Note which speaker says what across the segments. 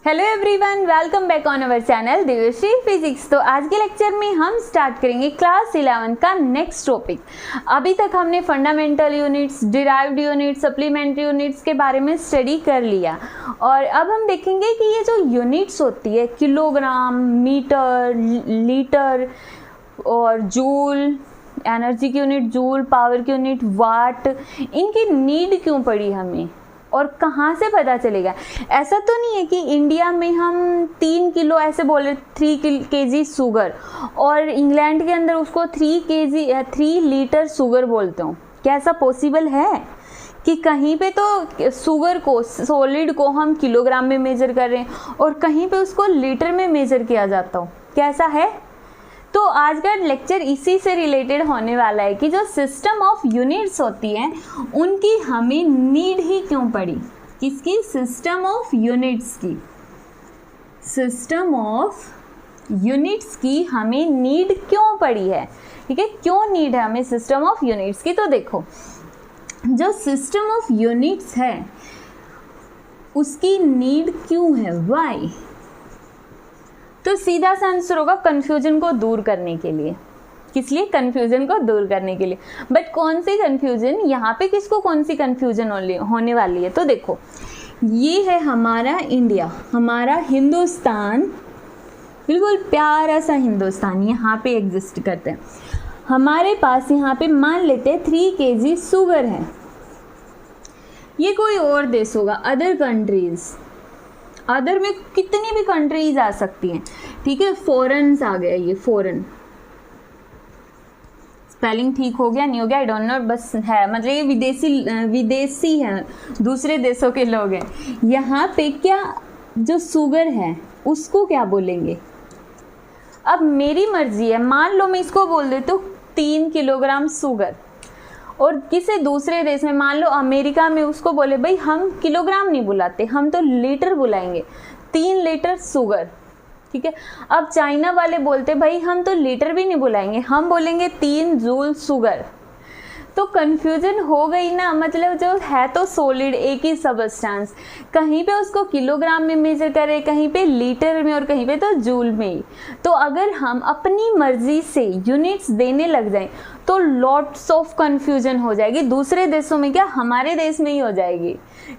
Speaker 1: Hello everyone, welcome back on our channel Divyashree physics. तो आज के लेक्चर में हम स्टार्ट करेंगे क्लास 11 का नेक्स्ट टॉपिक। अभी तक हमने fundamental units, derived units, supplementary units के बारे में स्टडी कर लिया और अब हम देखेंगे कि ये जो यूनिट्स होती है किलोग्राम, मीटर, लीटर और जूल, एनर्जी की यूनिट जूल, पावर की यूनिट वाट, इनकी नीड क्यों पड़ी हमें और कहाँ से पता चलेगा। ऐसा तो नहीं है कि इंडिया में हम 3 किलो ऐसे बोले 3 kg शुगर और इंग्लैंड के अंदर उसको 3 लीटर शुगर बोलते हो। क्या ऐसा पॉसिबल है कि कहीं पे तो शुगर को, सॉलिड को हम किलोग्राम में मेजर कर रहे हैं और कहीं पे उसको लीटर में मेजर किया जाता हो? क्या ऐसा है? तो आज का लेक्चर इसी से रिलेटेड होने वाला है कि जो सिस्टम ऑफ यूनिट्स होती हैं उनकी हमें नीड ही क्यों पड़ी। किसकी? सिस्टम ऑफ यूनिट्स की। सिस्टम ऑफ यूनिट्स की हमें नीड क्यों पड़ी है, ठीक है? क्यों नीड है हमें सिस्टम ऑफ यूनिट्स की? तो देखो, जो सिस्टम ऑफ यूनिट्स है उसकी नीड क्यों है, व्हाई? तो सीधा सा आंसर होगा कंफ्यूजन को दूर करने के लिए। किस लिए? कंफ्यूजन को दूर करने के लिए। बट कौन सी कंफ्यूजन? यहाँ पे किसको कौन सी कंफ्यूजन होने वाली है? तो देखो, ये है हमारा इंडिया, हमारा हिंदुस्तान, बिल्कुल प्यारा सा हिंदुस्तान यहाँ पे एग्जिस्ट करते हैं। हमारे पास यहाँ पे मान लेते हैं 3 kg शुगर है। ये कोई और देश होगा, अदर कंट्रीज, अदर में कितनी भी कंट्रीज आ सकती हैं, ठीक है? फॉरेन्स आ गया, ये फॉरेन, स्पेलिंग ठीक हो गया नहीं हो गया आई डोंट नो, बस है, मतलब ये विदेशी हैं, दूसरे देशों के लोग हैं। यहाँ पे क्या जो शुगर है उसको क्या बोलेंगे? अब मेरी मर्जी है, मान लो मैं इसको बोल देती हूँ 3 किलोग्राम शुगर और किसी दूसरे देश में, मान लो अमेरिका में, उसको बोले भाई हम किलोग्राम नहीं बुलाते, हम तो लीटर बुलाएंगे, 3 लीटर शुगर, ठीक है? अब चाइना वाले बोलते भाई हम तो लीटर भी नहीं बुलाएंगे, हम बोलेंगे 3 जूल शुगर। तो कंफ्यूजन हो गई ना, मतलब जो है तो सॉलिड एक ही सबस्टेंस, कहीं पे उसको किलोग्राम में मेजर करें, कहीं पे लीटर में और कहीं पे तो जूल में ही। तो अगर हम अपनी मर्जी से यूनिट्स देने लग जाएं तो लॉट्स ऑफ कंफ्यूजन हो जाएगी। दूसरे देशों में क्या, हमारे देश में ही हो जाएगी,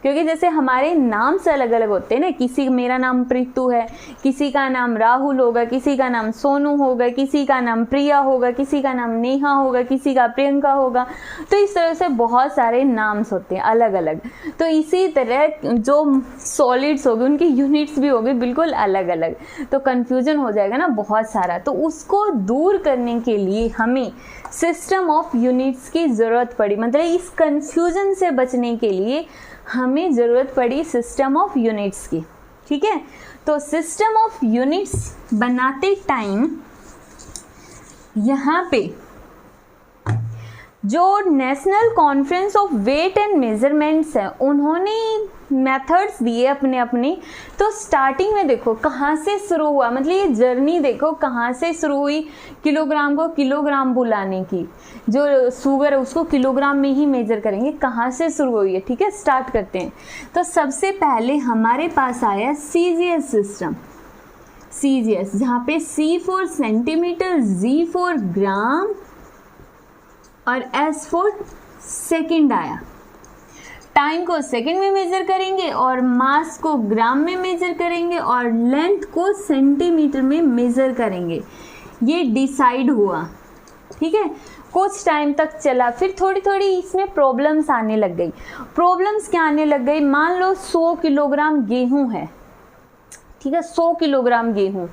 Speaker 1: क्योंकि जैसे हमारे नाम से अलग अलग होते हैं ना, किसी, मेरा नाम प्रीतु है, किसी का नाम राहुल होगा, किसी का नाम सोनू होगा, किसी का नाम प्रिया होगा, किसी का नाम नेहा होगा, किसी का प्रियंका होगा। तो इस तरह से बहुत सारे नाम्स होते हैं अलग अलग। तो इसी तरह जो सॉलिड्स होगी उनकी यूनिट्स भी होगी बिल्कुल अलग अलग, तो कंफ्यूजन हो जाएगा ना बहुत सारा। तो उसको दूर करने के लिए हमें सिस्टम ऑफ यूनिट्स की ज़रूरत पड़ी, मतलब इस कंफ्यूजन से बचने के लिए हमें ज़रूरत पड़ी सिस्टम ऑफ यूनिट्स की, ठीक है? तो सिस्टम ऑफ यूनिट्स बनाते टाइम यहाँ पे जो national conference of weight and measurements है उन्होंने मेथड्स दिए अपने अपने। तो स्टार्टिंग में देखो कहाँ से शुरू हुआ, मतलब ये जर्नी देखो कहाँ से शुरू हुई, किलोग्राम को किलोग्राम बुलाने की। जो शुगर है उसको किलोग्राम में ही मेजर करेंगे, कहाँ से शुरू हुई है, ठीक है? स्टार्ट करते हैं। तो सबसे पहले हमारे पास आया CGS सिस्टम, CGS, जहाँ पे C for centimetre, G for gram और S फॉर सेकेंड आया। टाइम को सेकंड में मेजर करेंगे और मास को ग्राम में मेजर करेंगे और लेंथ को सेंटीमीटर में मेजर करेंगे। ये डिसाइड हुआ, ठीक है? कुछ टाइम तक चला, फिर थोड़ी थोड़ी इसमें प्रॉब्लम्स आने लग गई। प्रॉब्लम्स क्या आने लग गई? मान लो 100 किलोग्राम गेहूं है, ठीक है? 100 किलोग्राम गेहूं,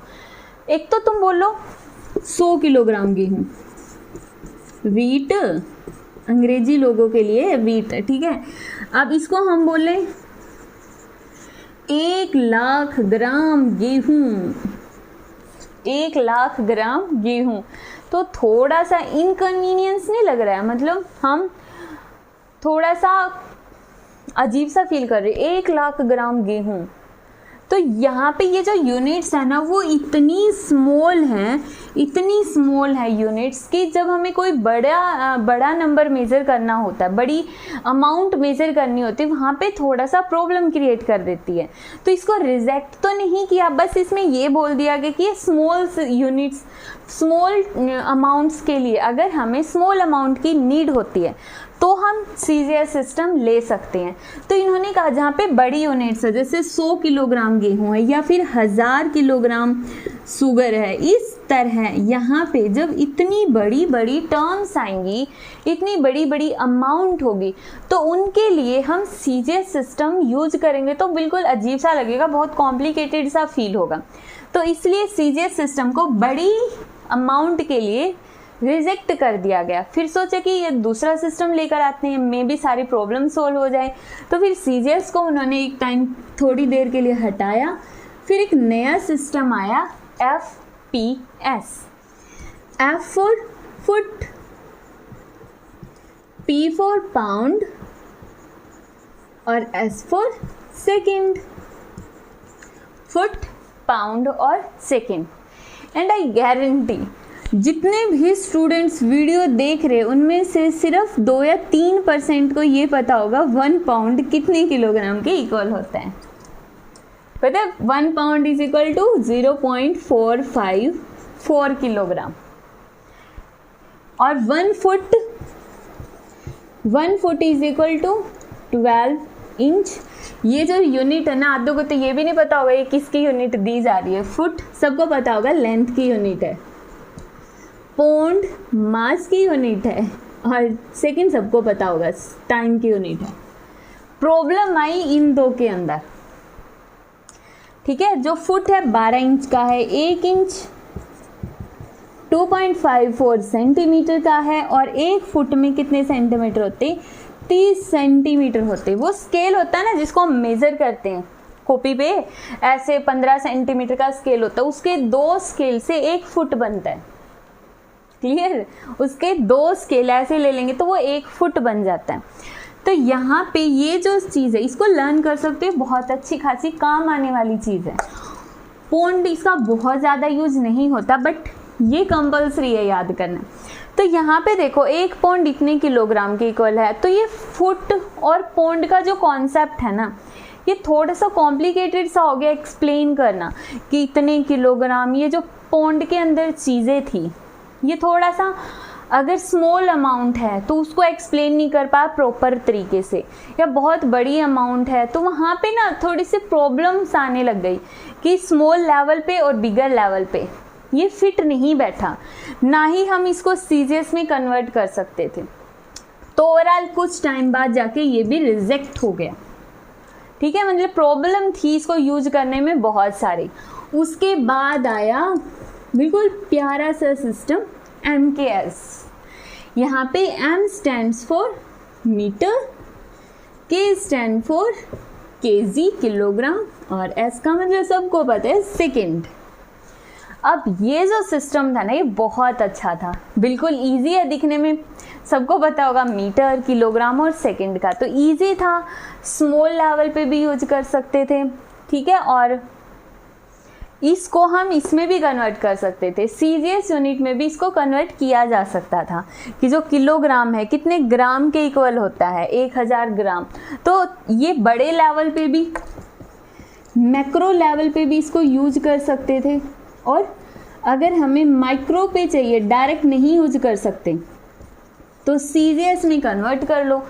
Speaker 1: एक तो तुम बोलो 100 किलोग्राम गेहूं, वीट अंग्रेजी लोगों के लिए वीट, ठीक है? अब इसको हम बोले 1 लाख ग्राम गेहूं, 1 लाख ग्राम गेहूं, तो थोड़ा सा इनकन्वीनियंस नहीं लग रहा है? मतलब हम थोड़ा सा अजीब सा फील कर रहे हैं, 1 लाख ग्राम गेहूं, तो यहाँ पे ये जो यूनिट्स है ना वो इतनी स्मॉल है यूनिट्स कि जब हमें कोई बड़ा नंबर मेज़र करना होता है, बड़ी अमाउंट मेज़र करनी होती है, वहाँ पे थोड़ा सा प्रॉब्लम क्रिएट कर देती है। तो इसको रिजेक्ट तो नहीं किया, बस इसमें ये बोल दिया गया कि स्मॉल यूनिट्स, स्मॉल अमाउंट्स के लिए अगर हमें स्मॉल अमाउंट की नीड होती है तो हम सीजीएस सिस्टम ले सकते हैं। तो इन्होंने कहा जहाँ पे बड़ी यूनिट्स है, जैसे 100 किलोग्राम गेहूँ है या फिर 1000 किलोग्राम शुगर है, इस तरह यहाँ पे जब इतनी बड़ी बड़ी टर्म्स आएंगी, इतनी बड़ी बड़ी अमाउंट होगी, तो उनके लिए हम सीजीएस सिस्टम यूज करेंगे तो बिल्कुल अजीब सा लगेगा, बहुत कॉम्प्लिकेटेड सा फील होगा। तो इसलिए सीजीएस सिस्टम को बड़ी अमाउंट के लिए रिजेक्ट कर दिया गया। फिर सोचे कि ये दूसरा सिस्टम लेकर आते हैं, मे भी सारी प्रॉब्लम सोल्व हो जाए। तो फिर सीजीएस को उन्होंने एक टाइम थोड़ी देर के लिए हटाया, फिर एक नया सिस्टम आया FPS। F for foot, P for pound और S for second. Foot, pound और सेकेंड। एंड आई गारंटी जितने भी स्टूडेंट्स वीडियो देख रहे उनमें से सिर्फ 2 या 3% को ये पता होगा 1 पाउंड कितने किलोग्राम के इक्वल होता है। पता है 1 pound is equal to 0.454 kilogram. और 1 foot is equal to 12 inch. ये जो यूनिट है ना, आधों को तो ये भी नहीं पता होगा ये किसकी यूनिट दी जा रही है। फुट सबको पता होगा लेंथ की यूनिट है, पौंड मास की यूनिट है, और सेकंड सबको पता होगा टाइम की यूनिट है। प्रॉब्लम आई इन दो के अंदर, ठीक है। जो फुट है 12 इंच का है, 1 इंच 2.54 सेंटीमीटर का है, और 1 फुट में कितने सेंटीमीटर होते, 30 सेंटीमीटर होते। वो स्केल होता है ना जिसको हम मेजर करते हैं कॉपी पे, ऐसे 15 सेंटीमीटर का स्केल होता है, उसके 2 स्केल से 1 फुट बनता है। क्लियर, उसके 2 स्केल ऐसे ले लेंगे तो वो 1 फुट बन जाता है। तो यहाँ पे ये जो चीज़ है इसको लर्न कर सकते हो, बहुत अच्छी खासी काम आने वाली चीज़ है। पौंड इसका बहुत ज़्यादा यूज नहीं होता, बट ये कंपल्सरी है याद करना। तो यहाँ पे देखो 1 पौंड इतने किलोग्राम के इक्वल है। तो ये फुट और पौंड का जो कॉन्सेप्ट है ना, ये थोड़ा सा कॉम्प्लिकेटेड सा हो गया एक्सप्लेन करना कि इतने किलोग्राम, ये जो पौंड के अंदर चीज़ें थी ये थोड़ा सा अगर स्मॉल अमाउंट है तो उसको एक्सप्लेन नहीं कर पाया प्रॉपर तरीके से, या बहुत बड़ी अमाउंट है तो वहाँ पे ना थोड़ी सी प्रॉब्लम्स आने लग गई कि स्मॉल लेवल पे और बिगर लेवल पे ये फिट नहीं बैठा, ना ही हम इसको सीजीएस में कन्वर्ट कर सकते थे। तो ओवरऑल कुछ टाइम बाद जाके ये भी रिजेक्ट हो गया, ठीक है। मतलब प्रॉब्लम थी इसको यूज करने में बहुत सारी। उसके बाद आया बिल्कुल प्यारा सा सिस्टम MKS। यहाँ पे M stands for metre, K stand for KG kilogram, और S का मतलब सबको पता है सेकेंड। अब ये जो सिस्टम था ना ये बहुत अच्छा था, बिल्कुल इजी है दिखने में, सबको पता होगा मीटर, किलोग्राम और सेकंड का, तो इजी था, स्मॉल लेवल पे भी यूज कर सकते थे, ठीक है। और इसको हम इसमें भी कन्वर्ट कर सकते थे, सीजीएस यूनिट में भी इसको कन्वर्ट किया जा सकता था कि जो किलोग्राम है कितने ग्राम के इक्वल होता है, 1000 ग्राम। तो ये बड़े लेवल पे भी, मैक्रो लेवल पे भी इसको यूज कर सकते थे, और अगर हमें माइक्रो पे चाहिए, डायरेक्ट नहीं यूज कर सकते, तो सीजीएस में कन्वर्ट कर लो।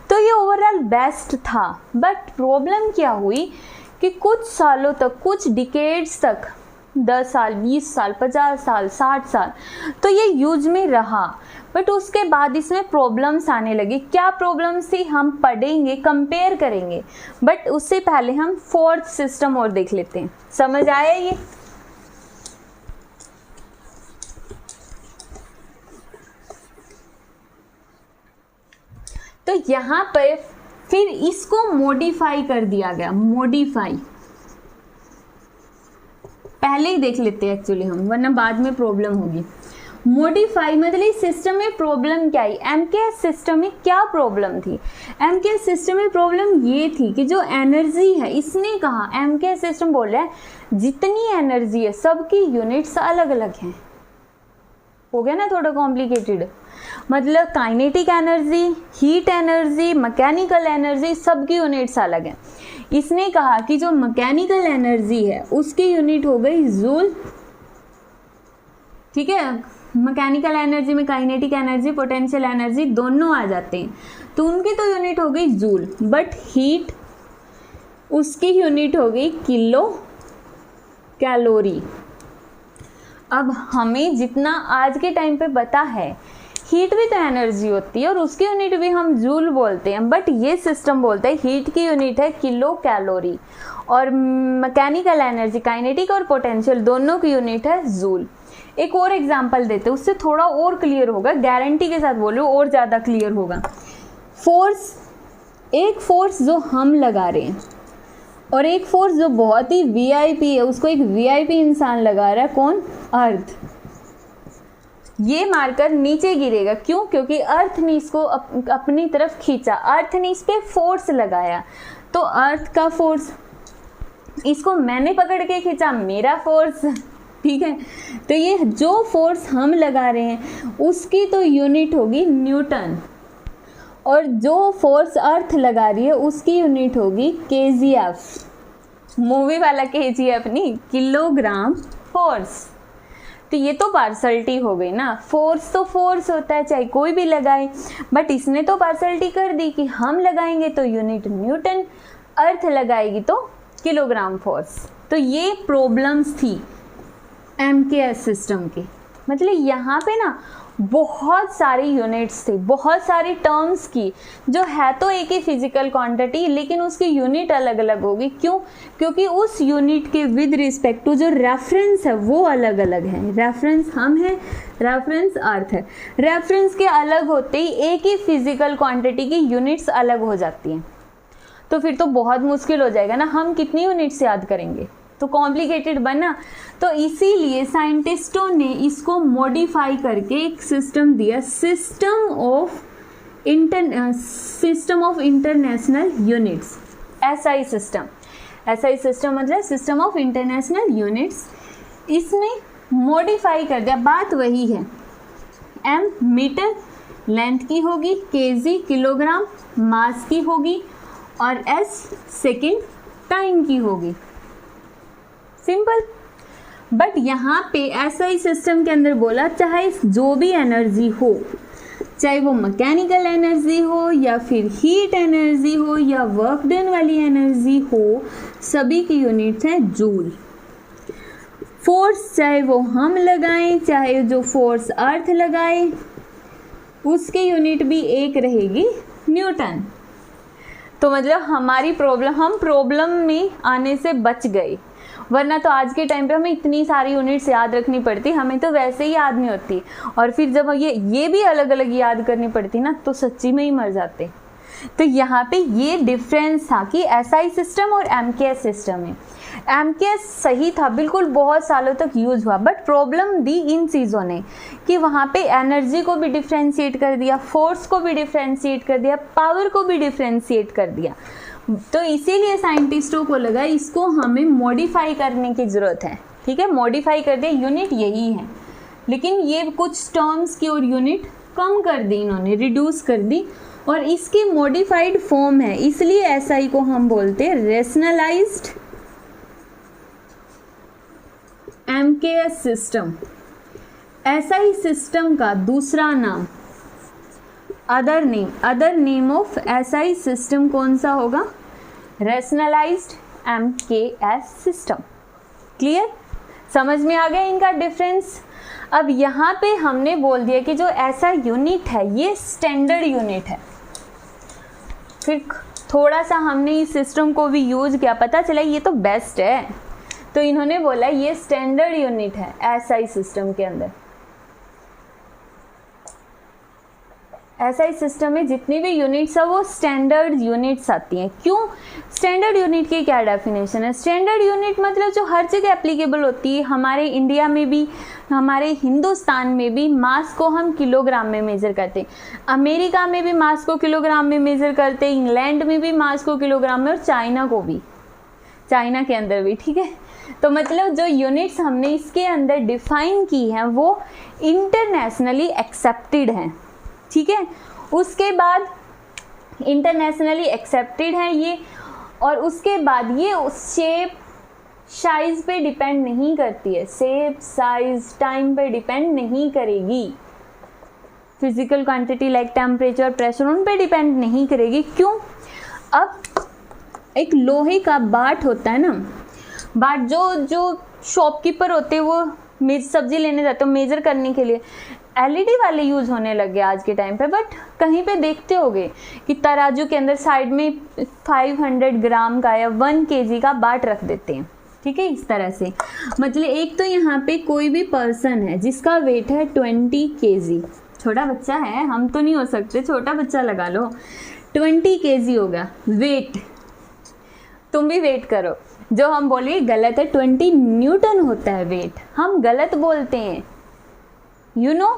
Speaker 1: तो ये ओवरऑल बेस्ट था। बट प्रॉब्लम क्या हुई कि कुछ सालों तक, कुछ डिकेड्स तक, 10 साल, 20 साल, 50 साल, 60 साल तो ये यूज में रहा। बट उसके बाद इसमें प्रॉब्लम्स आने लगी। क्या प्रॉब्लम्स थी हम पढ़ेंगे, कंपेयर करेंगे, बट उससे पहले हम 4th सिस्टम और देख लेते हैं। समझ आया ये? तो यहाँ पर फिर इसको मॉडिफाई कर दिया गया। मॉडिफाई पहले ही देख लेते हैं एक्चुअली हम, वरना बाद में प्रॉब्लम होगी। मॉडिफाई मतलब इस सिस्टम में प्रॉब्लम क्या आई, एमकेएस सिस्टम में क्या प्रॉब्लम थी। एमकेएस सिस्टम में प्रॉब्लम ये थी कि जो एनर्जी है, इसने कहा एमकेएस सिस्टम बोल रहा है जितनी एनर्जी है सबकी यूनिट्स अलग अलग हैं। हो गया ना थोड़ा कॉम्प्लिकेटेड, मतलब kinetic energy, heat energy, mechanical energy सबकी यूनिट्स अलग हैं। इसने कहा कि जो मैकेनिकल एनर्जी है उसकी यूनिट हो गई जूल, ठीक है। मैकेनिकल एनर्जी में काइनेटिक एनर्जी, पोटेंशियल एनर्जी दोनों आ जाते हैं, तो उनकी तो यूनिट हो गई जूल। बट हीट, उसकी यूनिट हो गई किलो कैलोरी। अब हमें जितना आज के टाइम पे पता है, हीट भी तो एनर्जी होती है और उसकी यूनिट भी हम जूल बोलते हैं, बट ये सिस्टम बोलता है हीट की यूनिट है किलो कैलोरी और मैकेनिकल एनर्जी, काइनेटिक और पोटेंशियल दोनों की यूनिट है जूल। एक और एग्जांपल देते हैं, उससे थोड़ा और क्लियर होगा, गारंटी के साथ बोल रही हूँ और ज़्यादा क्लियर होगा। फोर्स, एक फोर्स जो हम लगा रहे हैं और एक फोर्स जो बहुत ही वीआईपी है, उसको एक वीआईपी इंसान लगा रहा है, कौन, अर्थ। ये मारकर नीचे गिरेगा, क्यों, क्योंकि अर्थ ने इसको अपनी तरफ खींचा, अर्थ ने इस पे फोर्स लगाया, तो अर्थ का फोर्स, इसको मैंने पकड़ के खींचा, मेरा फोर्स, ठीक है। तो ये जो फोर्स हम लगा रहे हैं उसकी तो यूनिट होगी न्यूटन, और जो फोर्स अर्थ लगा रही है उसकी यूनिट होगी केजीएफ, मूवी वाला केजीएफ नहीं, किलोग्राम फोर्स। तो ये तो पार्सलिटी हो गई ना, फोर्स तो फोर्स होता है चाहे कोई भी लगाए, बट इसने तो पार्सलिटी कर दी कि हम लगाएंगे तो यूनिट न्यूटन, अर्थ लगाएगी तो किलोग्राम फोर्स। तो ये प्रॉब्लम्स थी एमकेएस सिस्टम की, मतलब यहाँ पे ना बहुत सारी यूनिट्स थी, बहुत सारी टर्म्स की, जो है तो एक ही फिजिकल क्वांटिटी लेकिन उसकी यूनिट अलग अलग होगी। क्यों, क्योंकि उस यूनिट के विद रिस्पेक्ट टू जो रेफरेंस है वो अलग अलग है। रेफरेंस हम हैं, रेफरेंस अर्थ है, रेफरेंस के अलग होते ही एक ही फिजिकल क्वांटिटी की यूनिट्स अलग हो जाती हैं, तो फिर तो बहुत मुश्किल हो जाएगा ना, हम कितनी यूनिट्स याद करेंगे, तो कॉम्प्लिकेटेड बना। तो इसीलिए साइंटिस्टों ने इसको मॉडिफाई करके एक सिस्टम दिया, system of international units, SI system. SI system मतलब सिस्टम ऑफ इंटरनेशनल यूनिट्स। इसमें मॉडिफाई कर दिया, बात वही है, एम मीटर लेंथ की होगी, केजी किलोग्राम मास की होगी, और एस सेकेंड टाइम की होगी, सिंपल। बट यहाँ पे एसआई सिस्टम के अंदर बोला चाहे जो भी एनर्जी हो, चाहे वो मैकेनिकल एनर्जी हो या फिर हीट एनर्जी हो या वर्क डन वाली एनर्जी हो, सभी की यूनिट है जूल। फोर्स चाहे वो हम लगाएं चाहे जो फोर्स अर्थ लगाए, उसकी यूनिट भी एक रहेगी, न्यूटन। तो मतलब हमारी प्रॉब्लम, हम प्रॉब्लम में आने से बच गए, वरना तो आज के टाइम पे हमें इतनी सारी यूनिट्स याद रखनी पड़ती, हमें तो वैसे ही याद नहीं होती, और फिर जब ये भी अलग अलग याद करनी पड़ती ना, तो सच्ची में ही मर जाते। तो यहाँ पे ये डिफरेंस था कि एसआई सिस्टम और एमकेएस सिस्टम में। एमकेएस सही था, बिल्कुल बहुत सालों तक यूज हुआ, बट प्रॉब्लम दी इन चीज़ों ने कि वहाँ पे एनर्जी को भी डिफ्रेंशिएट कर दिया, फोर्स को भी डिफ्रेंशिएट कर दिया, पावर को भी डिफ्रेंशिएट कर दिया। तो इसीलिए साइंटिस्टों को लगा इसको हमें मॉडिफाई करने की ज़रूरत है, ठीक है। मॉडिफाई कर दिया, यूनिट यही है, लेकिन ये कुछ टर्म्स की और यूनिट कम कर दी इन्होंने, रिड्यूस कर दी, और इसकी मॉडिफाइड फॉर्म है, इसलिए एसआई को हम बोलते हैं रेशनलाइज्ड एमकेएस सिस्टम। एसआई सिस्टम का दूसरा नाम, other name of SI system कौन सा होगा, रेशनलाइज्ड एमकेएस सिस्टम। क्लियर, समझ में आ गया इनका डिफरेंस। अब यहाँ पे हमने बोल दिया कि जो ऐसा यूनिट है ये स्टैंडर्ड यूनिट है, फिर थोड़ा सा हमने इस सिस्टम को भी यूज किया, पता चला ये तो बेस्ट है, तो इन्होंने बोला ये स्टैंडर्ड यूनिट है एसआई सिस्टम के अंदर। SI सिस्टम में जितनी भी यूनिट्स है वो स्टैंडर्ड यूनिट्स आती हैं। क्यों? स्टैंडर्ड यूनिट की क्या डेफिनेशन है? स्टैंडर्ड यूनिट मतलब जो हर जगह एप्लीकेबल होती है, हमारे इंडिया में भी, हमारे हिंदुस्तान में भी मास को हम किलोग्राम में मेज़र करते हैं, अमेरिका में भी मास को किलोग्राम में मेज़र करते हैं, इंग्लैंड में भी मास को किलोग्राम में, और चाइना को भी, चाइना के अंदर भी, ठीक है। तो मतलब जो यूनिट्स हमने इसके अंदर डिफाइन की हैं वो इंटरनेशनली एक्सेप्टेड हैं, ठीक है। उसके बाद इंटरनेशनली एक्सेप्टेड है ये, और उसके बाद ये शेप साइज पे डिपेंड नहीं करती है, शेप साइज टाइम पे डिपेंड नहीं करेगी, physical quantity like temperature pressure उन पे डिपेंड नहीं करेगी। क्यों? अब एक लोहे का बाट होता है ना, बाट जो शॉपकीपर होते हैं वो सब्जी लेने जाते हो मेजर करने के लिए, LED वाले यूज होने लगे आज के टाइम पे। बट कहीं पे देखते होगे कि तराजू के अंदर साइड में 500 ग्राम का या 1 kg का बाट रख देते हैं, ठीक है, इस तरह से। मतलब एक तो यहाँ पे कोई भी पर्सन है जिसका वेट है 20 kg, छोटा बच्चा है, हम तो नहीं हो सकते, छोटा बच्चा लगा लो, 20 kg होगा वेट, तुम भी वेट करो, जो हम बोलिए गलत है, 20 न्यूटन होता है वेट, हम गलत बोलते हैं,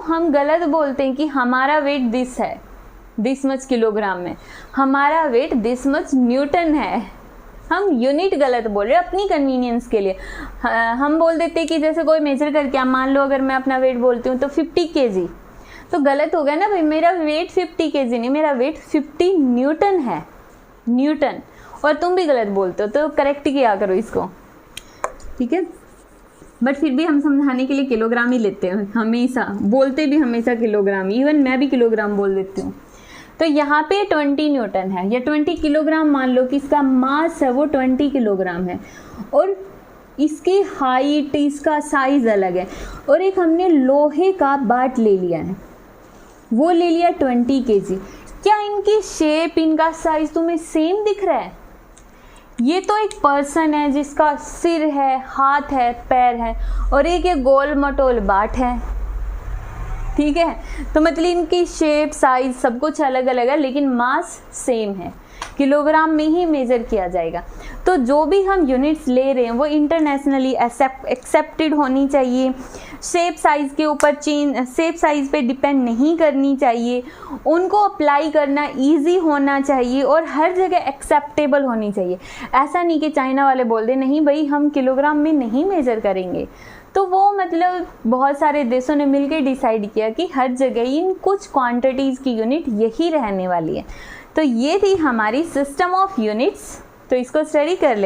Speaker 1: हम गलत बोलते हैं कि हमारा वेट दिस है, दिस मच किलोग्राम में, हमारा वेट दिस मच न्यूटन है, हम यूनिट गलत बोल रहे हैं अपनी कन्वीनियंस के लिए। हम बोल देते हैं कि जैसे कोई मेजर करके, मान लो अगर मैं अपना वेट बोलती हूँ तो 50 kg, तो गलत हो गया ना भाई, मेरा वेट 50 kg नहीं, मेरा वेट 50 न्यूटन है, न्यूटन, और तुम भी गलत बोलते हो, तो करेक्ट किया करो इसको, ठीक है। बट फिर भी हम समझाने के लिए किलोग्राम ही लेते हैं, हमेशा बोलते भी हमेशा किलोग्राम, इवन मैं भी किलोग्राम बोल देती हूँ। तो यहाँ पे 20 न्यूटन है या 20 किलोग्राम, मान लो कि इसका मास है वो 20 किलोग्राम है, और इसकी हाइट, इसका साइज अलग है, और एक हमने लोहे का बाट ले लिया है, वो ले लिया 20 kg। क्या इनकी शेप, इनका साइज तुम्हें सेम दिख रहा है? ये तो एक पर्सन है जिसका सिर है, हाथ है, पैर है, और एक ये गोल मटोल बाट है, ठीक है। तो मतलब इनकी शेप साइज सब कुछ अलग अलग है, लेकिन मास सेम है, किलोग्राम में ही मेजर किया जाएगा। तो जो भी हम यूनिट्स ले रहे हैं वो इंटरनेशनली एक्सेप्टेड होनी चाहिए, शेप साइज के ऊपर शेप साइज पे डिपेंड नहीं करनी चाहिए, उनको अप्लाई करना इजी होना चाहिए, और हर जगह एक्सेप्टेबल होनी चाहिए। ऐसा नहीं कि चाइना वाले बोल दे नहीं भाई हम किलोग्राम में नहीं मेजर करेंगे, तो वो मतलब बहुत सारे देशों ने मिलकर डिसाइड किया कि हर जगह इन कुछ क्वांटिटीज़ की यूनिट यही रहने वाली है। तो ये थी हमारी सिस्टम ऑफ यूनिट्स, तो इसको स्टडी कर ले।